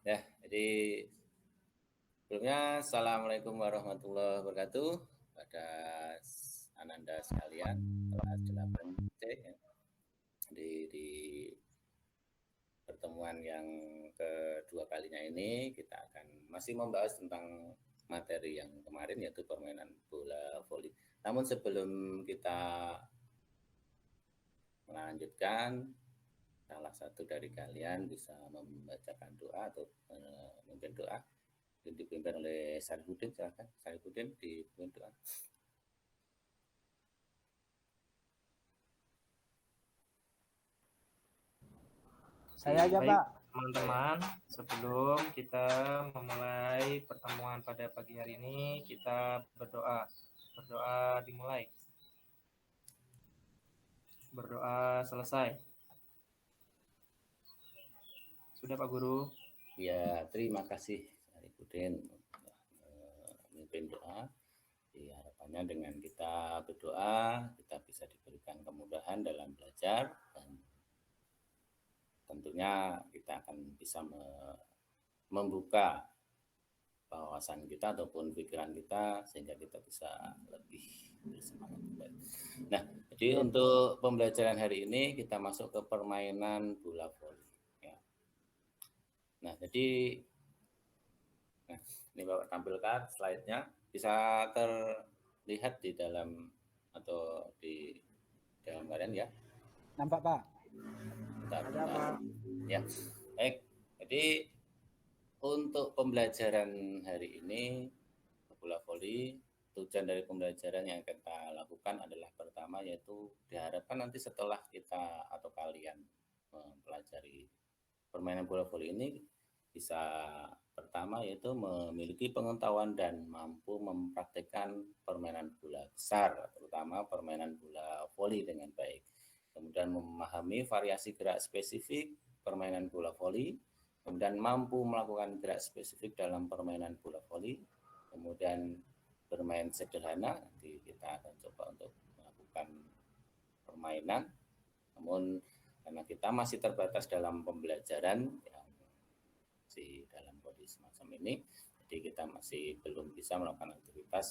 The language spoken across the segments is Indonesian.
Ya, jadi sebelumnya Assalamualaikum warahmatullahi wabarakatuh pada Ananda sekalian kelas 8C ya. Di pertemuan yang kedua kalinya ini kita akan masih membahas tentang materi yang kemarin yaitu permainan bola voli. Namun sebelum kita melanjutkan, salah satu dari kalian bisa membacakan doa atau mungkin doa yang dipimpin oleh Sarifudin. Silakan Sarifudin dipimpin doa. Saya aja, Baik, Pak. teman-teman, sebelum kita memulai pertemuan pada pagi hari ini, kita berdoa. Berdoa dimulai. Berdoa selesai. Sudah, Pak Guru? Ya, terima kasih Sarifudin memimpin doa. Harapannya dengan kita berdoa, kita bisa diberikan kemudahan dalam belajar dan tentunya kita akan bisa membuka wawasan kita ataupun pikiran kita sehingga kita bisa lebih bersemangat kembali. Nah, jadi untuk pembelajaran hari ini kita masuk ke permainan bola voli. Ya. Nah, jadi ini Bapak tampilkan slide-nya. Bisa terlihat di dalam atau di dalam kalian ya. Nampak, Pak? Bentar. Ya, baik. Jadi untuk pembelajaran hari ini bola voli, tujuan dari pembelajaran yang kita lakukan adalah pertama yaitu diharapkan nanti setelah kita atau kalian mempelajari permainan bola voli ini bisa pertama yaitu memiliki pengetahuan dan mampu mempraktikkan permainan bola besar, terutama permainan bola voli dengan baik. Kemudian memahami variasi gerak spesifik permainan bola voli, kemudian mampu melakukan gerak spesifik dalam permainan bola voli, kemudian bermain sederhana. Nanti kita akan coba untuk melakukan permainan, namun karena kita masih terbatas dalam pembelajaran yang masih dalam kondisi semacam ini, jadi kita masih belum bisa melakukan aktivitas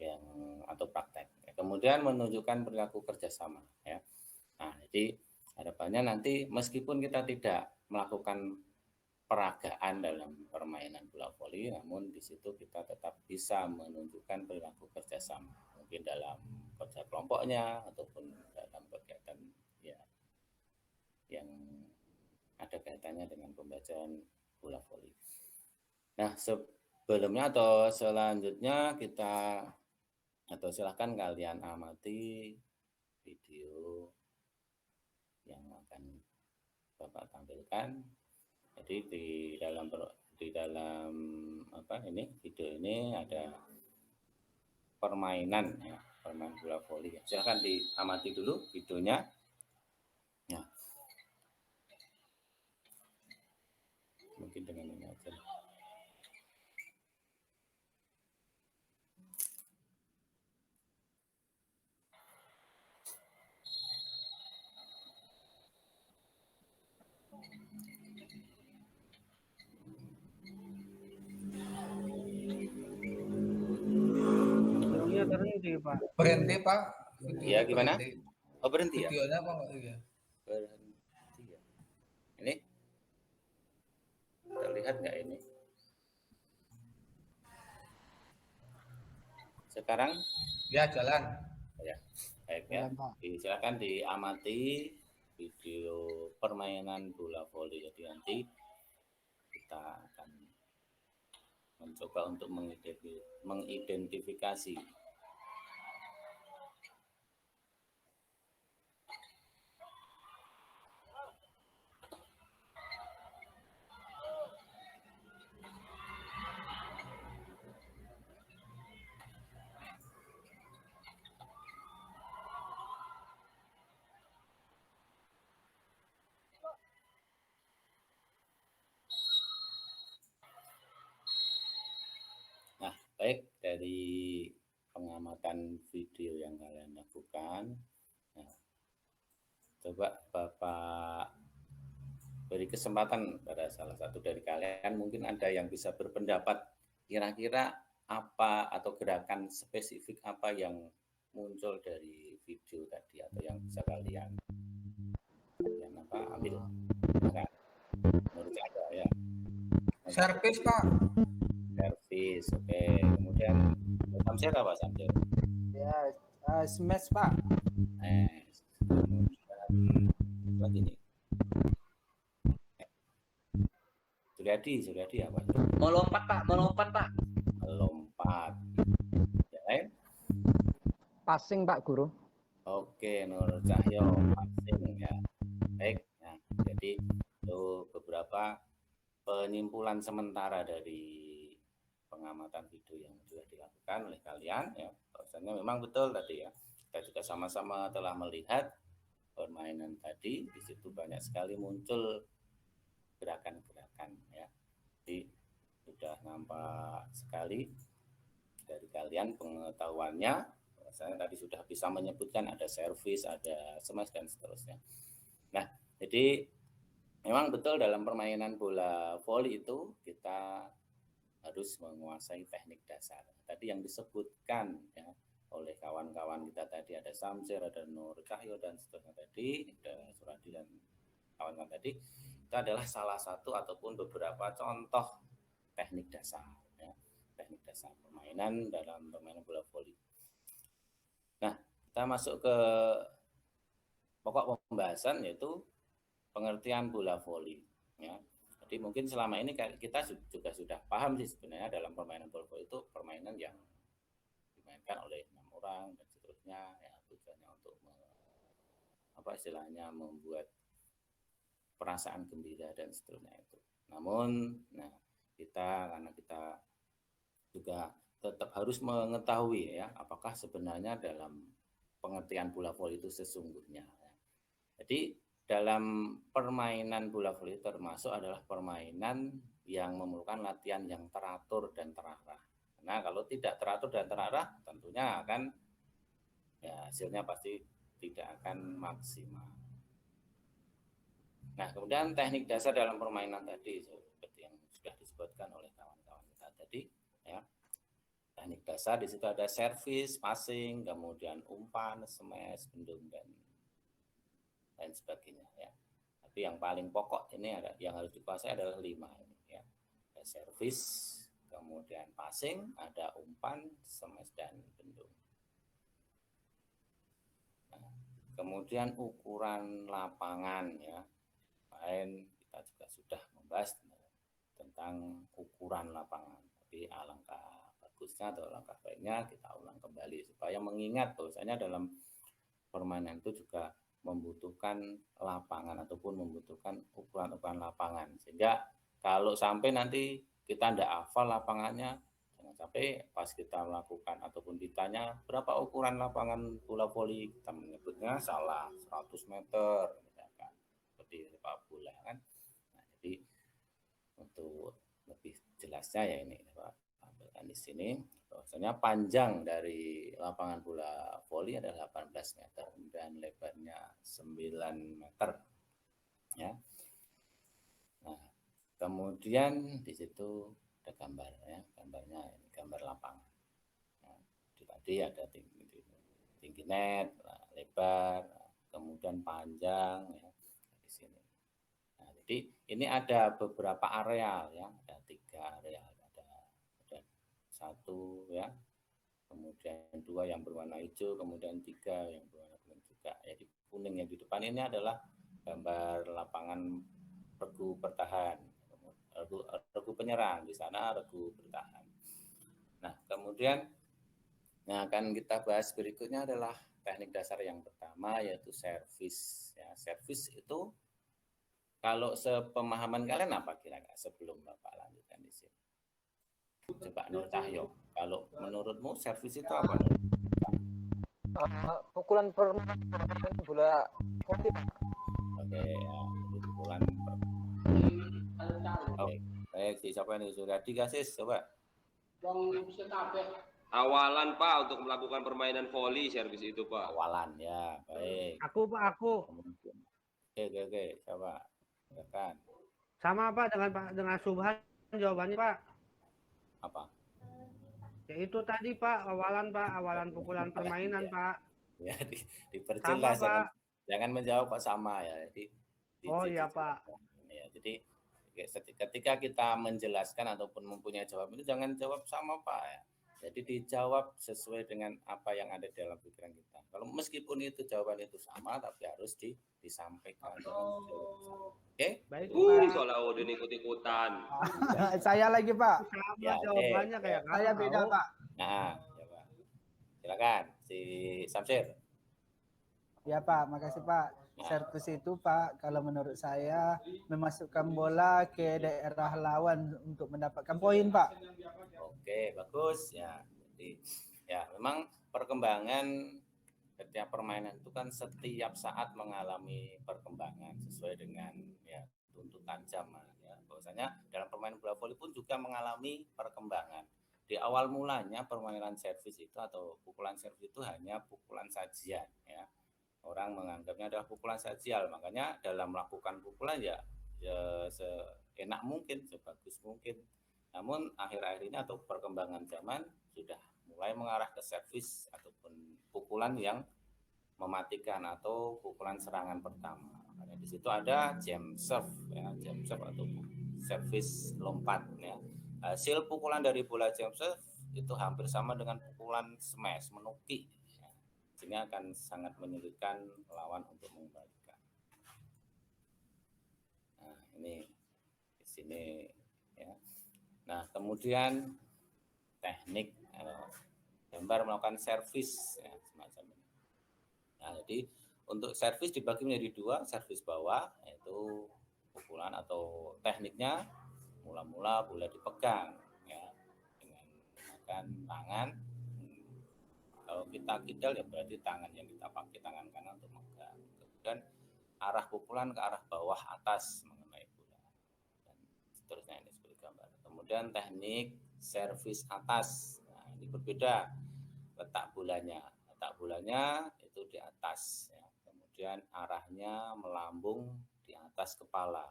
yang atau praktek. Kemudian menunjukkan perilaku kerjasama ya. Nah, jadi harapannya nanti meskipun kita tidak melakukan peragaan dalam permainan bola voli, namun di situ kita tetap bisa menunjukkan perilaku kerjasama, mungkin dalam kerja kelompoknya ataupun dalam kegiatan ya yang ada kaitannya dengan pembelajaran bola voli. Nah, sebelumnya atau selanjutnya kita atau silakan kalian amati video yang akan Bapak tampilkan. Jadi di dalam video ini ada permainan ya, permainan bola voli. Silakan diamati dulu videonya. Nah, mungkin dengan ini aja. Videonya berhenti, Pak. Berhenti, Pak. Ya, gimana? Oh, berhenti ya? Videonya apa enggak? Iya. Berhenti ya. Ini terlihat nggak ini? Sekarang? Ya, jalan. Ya, baik ya. Silakan diamati video permainan bola voli. Jadi nanti kita akan mencoba untuk mengidentifikasi baik dari pengamatan video yang kalian lakukan. Nah, coba Bapak beri kesempatan pada salah satu dari kalian mungkin ada yang bisa berpendapat kira-kira apa atau gerakan spesifik apa yang muncul dari video tadi atau yang bisa kalian ambil. Nah, menurut saya ya. Servis, Pak. Servis, oke. Kemudian Samsir apa Samsir? Ya, smash Pak. Lagi nih. Suryadi apa? Melompat Pak. Melompat. Yang lain? Passing Pak Guru. Oke, Nur Cahyo, passing ya. Baik. Nah, jadi itu beberapa penyimpulan sementara dari pengamatan video yang sudah dilakukan oleh kalian ya. Bahwasanya memang betul tadi ya. Kita juga sama-sama telah melihat permainan tadi, di situ banyak sekali muncul gerakan-gerakan ya. Jadi sudah nampak sekali dari kalian pengetahuannya. Saya tadi sudah bisa menyebutkan ada servis, ada smash dan seterusnya. Nah, jadi memang betul dalam permainan bola voli itu kita harus menguasai teknik dasar. Tadi yang disebutkan ya oleh kawan-kawan kita tadi, ada Samsir, ada Nur Cahyo dan seterusnya tadi, ada Suryadi dan kawan-kawan tadi, itu adalah salah satu ataupun beberapa contoh teknik dasar ya, teknik dasar permainan dalam permainan bola voli. Nah, kita masuk ke pokok pembahasan yaitu pengertian bola voli ya. Jadi mungkin selama ini kita juga sudah paham sih sebenarnya dalam permainan bola voli itu permainan yang dimainkan oleh 6 orang dan seterusnya ya, tujuannya untuk istilahnya membuat perasaan gembira dan seterusnya itu. Namun karena kita juga tetap harus mengetahui ya apakah sebenarnya dalam pengertian bola voli itu sesungguhnya. Jadi dalam permainan bola voli termasuk adalah permainan yang memerlukan latihan yang teratur dan terarah. Nah, kalau tidak teratur dan terarah tentunya akan ya hasilnya pasti tidak akan maksimal. Nah, kemudian teknik dasar dalam permainan tadi seperti yang sudah disebutkan oleh kawan-kawan kita tadi ya. Teknik dasar di situ ada servis, passing, kemudian umpan, smash, bendung dan lain sebagainya ya. Tapi yang paling pokok ini ada yang harus dikuasai adalah 5 ini ya. Ada servis, kemudian passing, ada umpan, smash dan bendung. Nah, kemudian ukuran lapangan ya. Lain kita juga sudah membahas tentang ukuran lapangan. Tapi alangkah bagusnya atau langkah baiknya kita ulang kembali supaya mengingat bahwasanya dalam permainan itu juga membutuhkan lapangan ataupun membutuhkan ukuran-ukuran lapangan, sehingga kalau sampai nanti kita tidak hafal lapangannya, jangan sampai pas kita melakukan ataupun ditanya berapa ukuran lapangan bola voli kita menyebutnya salah 100 meter misalkan seperti sepak bola kan. Nah, jadi untuk lebih jelasnya ya ini Pak tampilkan di sini bahwasanya panjang dari lapangan bola voli adalah 18 meter dan lebarnya 9 meter ya. Nah, kemudian di situ ada gambar ya, gambarnya ini gambar lapangan. Nah, tadi ada tinggi net, lebar, kemudian panjang ya di sini. Nah, jadi ini ada beberapa areal ya, ada 3 areal. Satu ya, kemudian 2 yang berwarna hijau, kemudian 3 yang berwarna kuning juga. Jadi kuning yang di depan ini adalah gambar lapangan regu bertahan, regu penyerang, di sana regu bertahan. Nah, kemudian akan kita bahas berikutnya adalah teknik dasar yang pertama yaitu servis. Ya, servis itu kalau sepemahaman kalian apa kira-kira sebelum Bapak lanjutkan di sini? Coba Nur Cahyo, kalau menurutmu servis itu apa? Pukulan permainan bola voli. Oke, ya, pukulan. Oke, baik, siapa ini sudah dikasih coba. Awalan Pak untuk melakukan permainan voli servis itu Pak. Awalan ya, baik. Aku Pak, aku. Oke, coba. Silakan. Sama Pak dengan Subhan jawabannya Pak. Apa? Ya itu tadi Pak, awalan pukulan permainan Pak. Ya, diperjelas, Sama, Pak. jangan menjawab Pak sama ya. Oh iya Pak. Ya, jadi ketika kita menjelaskan ataupun mempunyai jawab itu jangan jawab sama Pak ya. Jadi dijawab sesuai dengan apa yang ada dalam pikiran kita. Kalau meskipun itu jawaban itu sama, tapi harus disampaikan. Oke? Baik. Soalnya Udin ikut-ikutan. Saya lagi Pak. Sama Ya, jawabannya kayak Saya beda Pak. Nah, coba. Silakan si Samsir. Ya Pak, makasih Pak. Servis itu Pak, kalau menurut saya memasukkan bola ke daerah lawan untuk mendapatkan poin Pak. Oke, bagus ya. Jadi ya memang perkembangan setiap permainan itu kan setiap saat mengalami perkembangan sesuai dengan ya tuntutan zaman ya. Bahwasanya dalam permainan bola voli pun juga mengalami perkembangan. Di awal mulanya permainan servis itu atau pukulan servis itu hanya pukulan sajian ya. Orang menganggapnya adalah pukulan sajian, makanya dalam melakukan pukulan ya seenak mungkin, sebagus mungkin. Namun akhir-akhir ini atau perkembangan zaman sudah mulai mengarah ke servis ataupun pukulan yang mematikan atau pukulan serangan pertama. Makanya di situ ada jam serve ya, jam serve atau servis lompat ya. Hasil pukulan dari bola jam serve itu hampir sama dengan pukulan smash, menukik. Ini akan sangat menyulitkan lawan untuk mengembalikan. Nah, ini di sini ya. Nah, kemudian teknik gambar melakukan servis ya, semacam ini. Nah, jadi untuk servis dibagi menjadi dua, servis bawah yaitu pukulan atau tekniknya mula-mula bola dipegang ya dengan menggunakan tangan. Kalau kita kidal ya berarti tangan yang kita pakai tangan kanan untuk megang. Kemudian arah pukulan ke arah bawah atas mengenai bola. Dan seterusnya ini seperti gambar. Kemudian teknik servis atas. Nah, ini berbeda letak bolanya. Letak bolanya itu di atas ya. Kemudian arahnya melambung di atas kepala.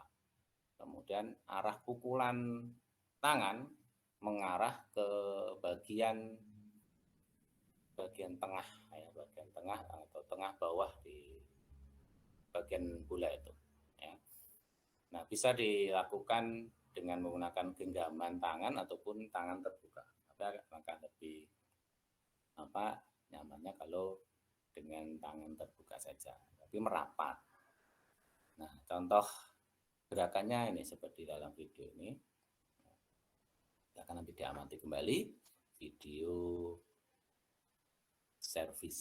Kemudian arah pukulan tangan mengarah ke bagian tengah ya, bagian tengah atau tengah bawah di bagian bola itu ya. Nah, bisa dilakukan dengan menggunakan genggaman tangan ataupun tangan terbuka. Tapi maka lebih nyamannya kalau dengan tangan terbuka saja, tapi merapat. Nah, contoh gerakannya ini seperti dalam video ini. Kita akan nanti diamati kembali video servis.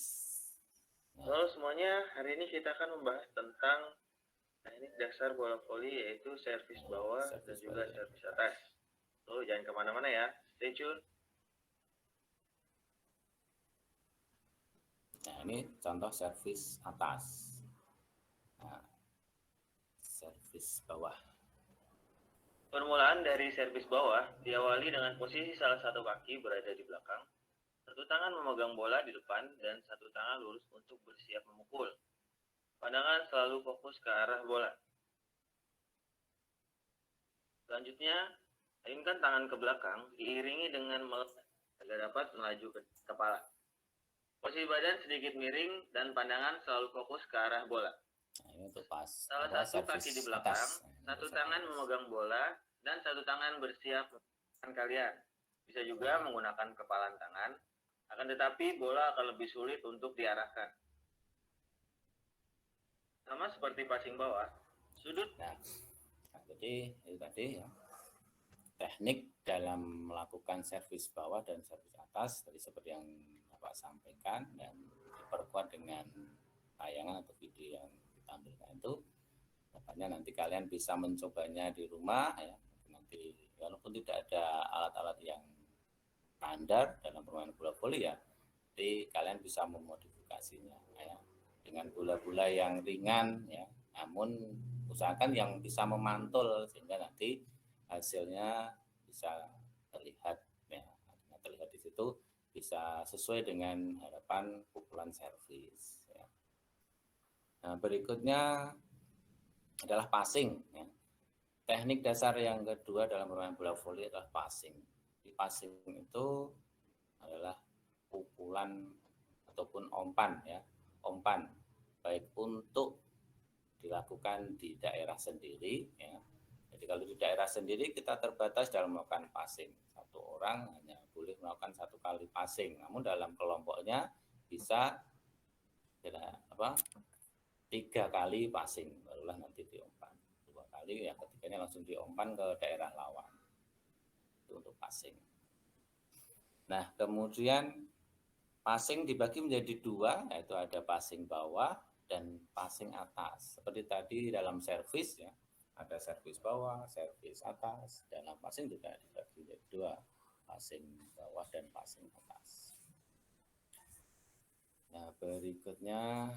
Halo semuanya, hari ini kita akan membahas tentang teknik dasar bola voli yaitu servis bawah dan juga servis atas. Tuh, jangan kemana-mana ya, stay tune. Nah, ini contoh servis atas. Nah, servis bawah. Permulaan dari servis bawah diawali dengan posisi salah satu kaki berada di belakang. Satu tangan memegang bola di depan dan satu tangan lurus untuk bersiap memukul. Pandangan selalu fokus ke arah bola. Selanjutnya, ayunkan tangan ke belakang diiringi dengan melesat agar dapat melaju ke kepala. Posisi badan sedikit miring dan pandangan selalu fokus ke arah bola. Nah, ini untuk pas. Salah satu kaki di belakang, satu tangan memegang bola dan satu tangan bersiap memukul kalian. Bisa juga menggunakan kepalan tangan. Akan tetapi bola akan lebih sulit untuk diarahkan. Sama seperti passing bawah, sudut. Nah, jadi itu tadi ya. Teknik dalam melakukan servis bawah dan servis atas tadi seperti yang Bapak sampaikan dan diperkuat dengan tayangan atau video yang ditampilkan itu. Dapatnya nanti kalian bisa mencobanya di rumah ya. Nanti walaupun tidak ada alat-alat yang standar dalam permainan bola voli ya, jadi kalian bisa memodifikasinya ya dengan bola-bola yang ringan ya, namun usahakan yang bisa memantul sehingga nanti hasilnya bisa terlihat ya, terlihat di situ bisa sesuai dengan harapan pukulan servis ya. Nah, berikutnya adalah passing ya. teknik dasar yang kedua dalam permainan bola voli adalah passing. Di passing itu adalah pukulan ataupun umpan ya, umpan baik untuk dilakukan di daerah sendiri ya. Jadi kalau di daerah sendiri kita terbatas dalam melakukan passing. Satu orang hanya boleh melakukan 1 kali passing. Namun dalam kelompoknya bisa 3 kali passing, barulah nanti diumpan 2 kali, yang ketiganya langsung diumpan ke daerah lawan. Itu untuk passing. Nah, kemudian passing dibagi menjadi 2, yaitu ada passing bawah dan passing atas. Seperti tadi dalam servis ya, ada servis bawah, servis atas. Dalam passing juga dibagi menjadi 2, passing bawah dan passing atas. Nah, berikutnya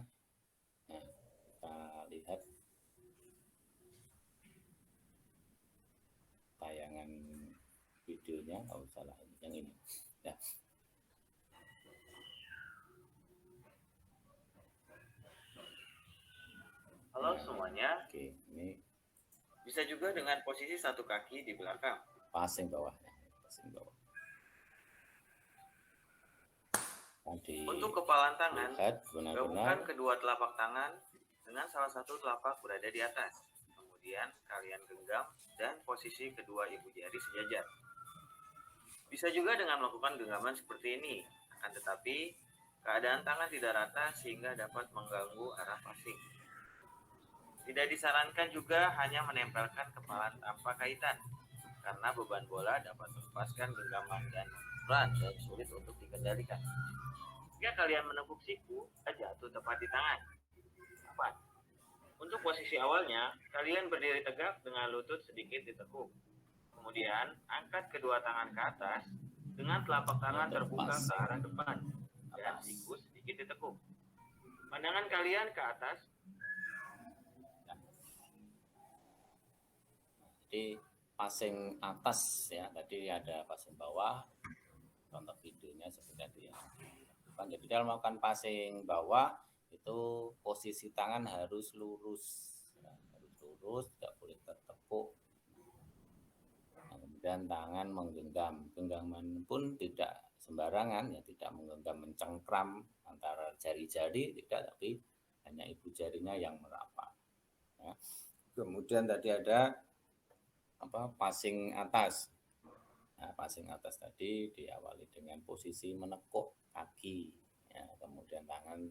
kita lihat tayangan videonya, kalau salah yang ini. Ya. Halo semuanya. Oke, ini Bisa juga dengan posisi 1 kaki di belakang. passing bawah. Passing bawah. Untuk kepalan tangan, lihat benar-benar gabungkan kedua telapak tangan dengan salah satu telapak berada di atas. Kemudian kalian genggam dan posisi kedua ibu jari sejajar. Bisa juga dengan melakukan genggaman seperti ini, akan tetapi keadaan tangan tidak rata sehingga dapat mengganggu arah passing. Tidak disarankan juga hanya menempelkan kepala tanpa kaitan, karena beban bola dapat melepaskan genggaman dan berat dan sulit untuk dikendalikan. Jika kalian menekuk siku, jatuh tepat di tangan. 4. Untuk posisi awalnya, kalian berdiri tegak dengan lutut sedikit ditekuk. Kemudian, angkat kedua tangan ke atas dengan telapak tangan terbuka ke arah depan dan siku sedikit ditekuk. Pandangan kalian ke atas. Jadi passing atas ya, tadi ada passing bawah, contoh videonya seperti tadi ya. Jadi dalam melakukan passing bawah itu posisi tangan harus lurus, harus lurus, tidak boleh tertekuk. Kemudian tangan menggenggam, genggaman pun tidak sembarangan ya, tidak menggenggam mencengkram antara jari-jari, tidak, tapi hanya ibu jarinya yang merapat. Ya. Kemudian tadi ada passing atas. Nah, passing atas tadi diawali dengan posisi menekuk kaki, ya, kemudian tangan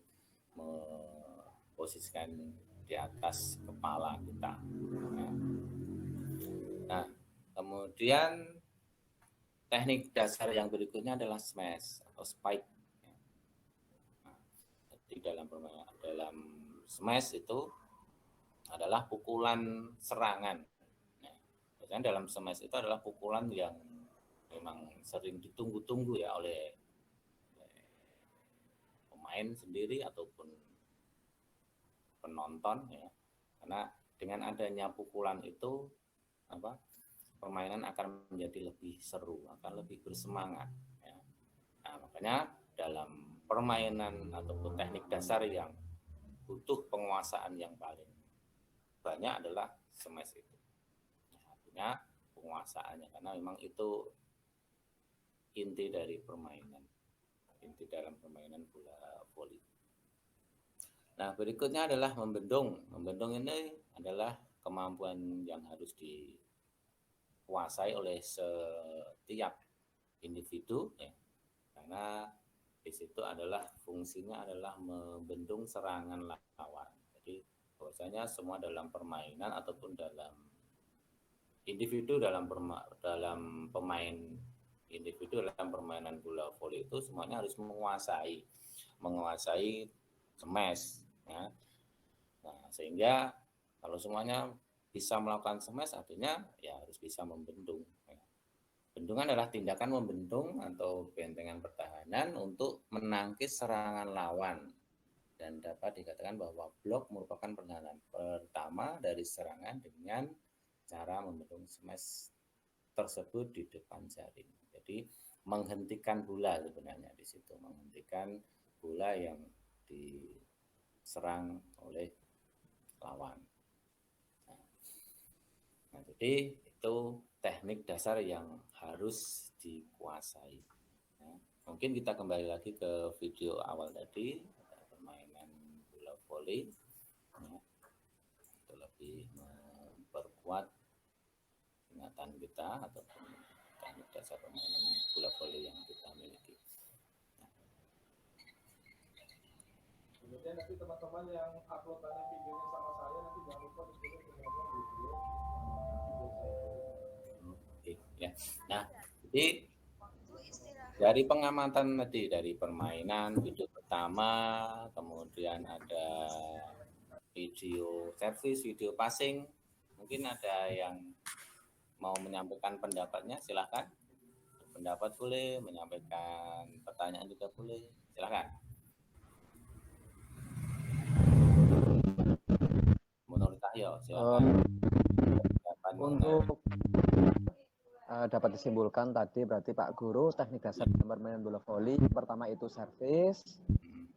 memposisikan di atas kepala kita. Ya. Nah, kemudian teknik dasar yang berikutnya adalah smash atau spike. Ya. Nah, jadi dalam smash itu adalah pukulan serangan. Dalam smash itu adalah pukulan yang memang sering ditunggu-tunggu ya oleh pemain sendiri ataupun penonton ya, karena dengan adanya pukulan itu permainan akan menjadi lebih seru, akan lebih bersemangat ya. Nah, makanya dalam permainan ataupun teknik dasar yang butuh penguasaan yang paling banyak adalah smash itu. Penguasaannya, karena memang itu inti dari permainan, inti dalam permainan bola voli. Nah, berikutnya adalah membendung. Membendung ini adalah kemampuan yang harus dikuasai oleh setiap individu ya, karena di situ adalah fungsinya adalah membendung serangan lawan. Jadi bahwasanya semua dalam permainan ataupun dalam individu dalam pemain individu dalam permainan bola voli itu semuanya harus menguasai smash ya. Nah, sehingga kalau semuanya bisa melakukan smash artinya ya harus bisa membendung ya. Bendungan adalah tindakan membendung atau bentengan pertahanan untuk menangkis serangan lawan, dan dapat dikatakan bahwa blok merupakan pertahanan pertama dari serangan dengan cara membendung smash tersebut di depan jaring. Jadi menghentikan bola sebenarnya di situ, menghentikan bola yang diserang oleh lawan. Nah, Nah, jadi itu teknik dasar yang harus dikuasai. Ya. Mungkin kita kembali lagi ke video awal tadi, permainan bola voli. Ya. Itu lebih memperkuat ingatan kita ataupun teknik dasar permainan bola voli yang kita miliki. Kemudian nanti teman-teman yang upload videonya sama saya nanti jangan lupa ditulis semuanya video saya. Oke, ya. Nah, jadi dari pengamatan tadi, dari permainan video pertama, kemudian ada video servis, video passing, mungkin ada yang mau menyampaikan pendapatnya, silahkan. Pendapat boleh, menyampaikan pertanyaan juga boleh, silahkan. Menurut Cahyo, silahkan. Untuk dapat disimpulkan tadi berarti Pak Guru teknik dasar permainan bola voli pertama itu servis,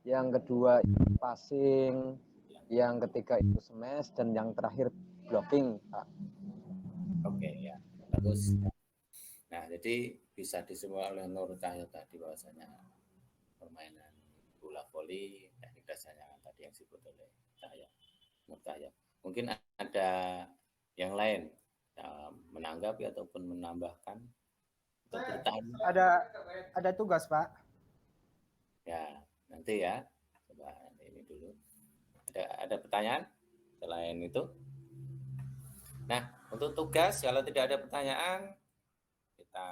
yang kedua passing, yang ketiga itu smash, dan yang terakhir blocking, Pak. Oke, ya, bagus. Nah, jadi bisa disimpulkan oleh Nur Cahyo tadi bahwasanya permainan bola voli teknik dasarnya tadi yang disebut oleh Cahyo, Nur Cahyo. Mungkin ada yang lain menanggapi ataupun menambahkan atau bertanya. Ada tugas, Pak. Ya, nanti ya. Coba ini dulu. Ada pertanyaan selain itu? Nah, untuk tugas kalau tidak ada pertanyaan kita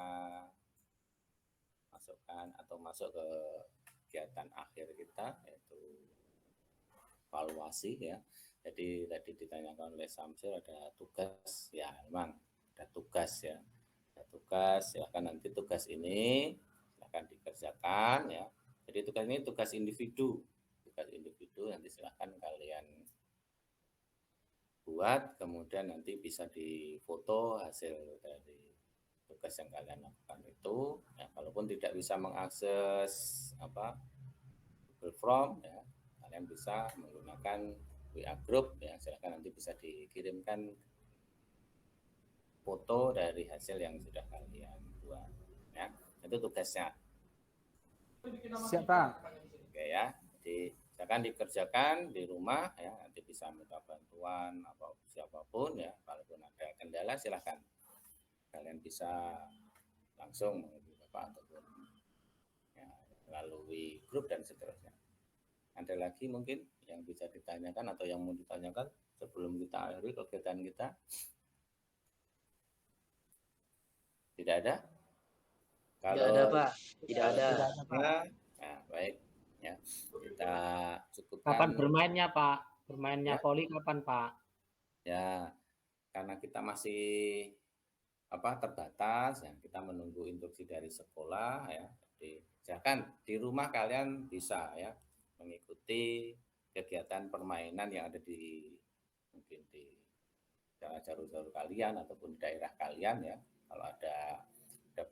masukkan atau masuk ke kegiatan akhir kita yaitu evaluasi ya. Jadi tadi ditanyakan oleh Samsul ada tugas, ya memang ada tugas ya. Ada tugas, silakan nanti tugas ini silakan dikerjakan ya. Jadi tugas ini tugas individu nanti silakan kalian buat, kemudian nanti bisa difoto hasil dari tugas yang kalian lakukan itu. Ya, kalaupun tidak bisa mengakses Google Form ya, kalian bisa menggunakan WA Group ya, silakan nanti bisa dikirimkan foto dari hasil yang sudah kalian buat ya. Itu tugasnya. Siapa? Oke ya. Jadi silakan dikerjakan di rumah ya, nanti bisa minta bantuan atau siapapun ya. Kalaupun ada kendala silakan kalian bisa langsung menghubungi Bapak ataupun ya, melalui grup dan seterusnya. Ada lagi mungkin yang bisa ditanyakan atau yang mau ditanyakan sebelum kita akhiri kegiatan kita? Tidak ada? Kalau tidak ada, Pak. Tidak ada. Nah, baik. Ya, kita cukupkan. Kapan bermainnya, Pak? Bermainnya voli kapan, Pak? Ya, karena kita masih terbatas ya, kita menunggu instruksi dari sekolah ya. Jadi silakan di rumah kalian bisa ya mengikuti kegiatan permainan yang ada di mungkin di jalur-jalur kalian ataupun daerah kalian ya. Kalau ada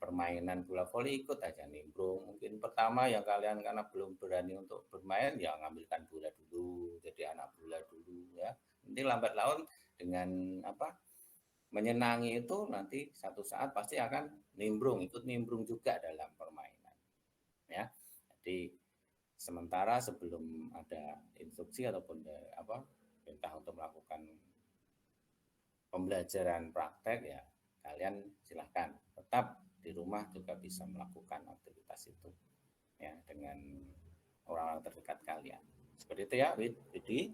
permainan bola voli ikut aja nimbrung. Mungkin pertama yang kalian karena belum berani untuk bermain ya ngambilkan bola dulu, jadi anak bola dulu ya. Nanti lambat laun dengan menyenangi itu nanti satu saat pasti akan ikut nimbrung juga dalam permainan ya. Jadi sementara sebelum ada instruksi ataupun perintah untuk melakukan pembelajaran praktek ya, kalian silahkan tetap di rumah juga bisa melakukan aktivitas itu ya dengan orang-orang terdekat kalian. Seperti itu ya, Widi.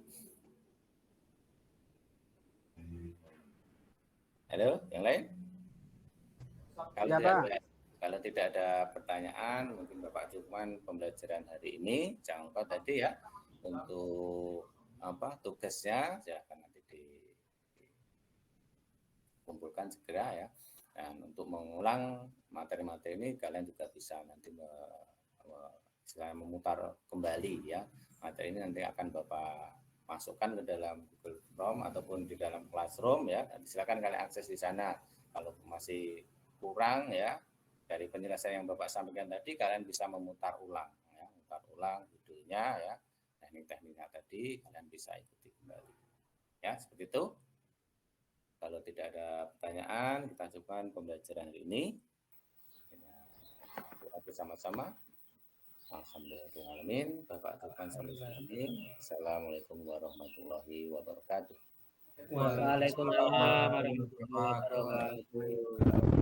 Halo, yang lain? Kalau tidak ada pertanyaan, mungkin Bapak Jukman pembelajaran hari ini jangan lupa tadi ya untuk tugasnya silakan nanti dikumpulkan segera ya. Dan untuk mengulang materi-materi ini kalian juga bisa nanti memutar kembali ya. Materi ini nanti akan Bapak masukkan ke dalam Google Form ataupun di dalam Classroom ya. Nanti silakan kalian akses di sana. Kalau masih kurang ya dari penjelasan yang Bapak sampaikan tadi, kalian bisa memutar ulang ya, videonya ya. Teknik-tekniknya tadi kalian bisa ikuti kembali. Ya, seperti itu. Kalau tidak ada pertanyaan, kita cukupkan pembelajaran hari ini. Doa bersama-sama. Alhamdulillahirrahmanirrahim. Bapak cukupkan sampai sini. Assalamualaikum warahmatullahi wabarakatuh. Waalaikumsalam warahmatullahi wabarakatuh.